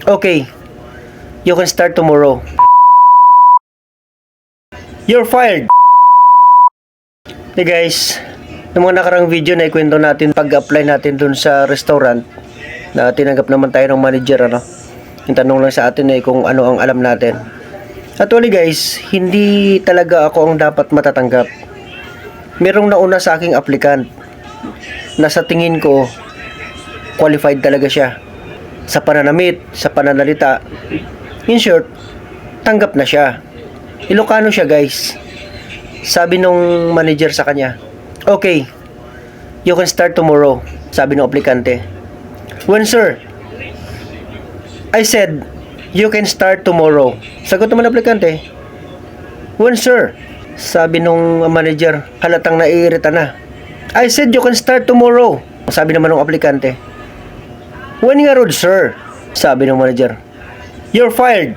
Okay, you can start tomorrow. You're fired. Hey guys, ng mga nakarang video na ikwento natin pag-apply natin dun sa restaurant na tinanggap naman tayo ng manager, ano? Yung tanong lang sa atin ay kung ano ang alam natin. Actually guys, hindi talaga ako ang dapat matatanggap. Merong nauna sa aking applicant na sa tingin ko qualified talaga siya sa pananamit, sa pananalita. In short, tanggap na siya. Ilocano siya guys. Sabi nung manager sa kanya, okay, you can start tomorrow. Sabi ng aplikante. When sir? I said, you can start tomorrow. Sagot naman ng aplikante, when sir? Sabi nung manager, halatang naiirita na. I said you can start tomorrow. Sabi naman ng aplikante, when nga rod sir? Sabi ng manager, you're fired.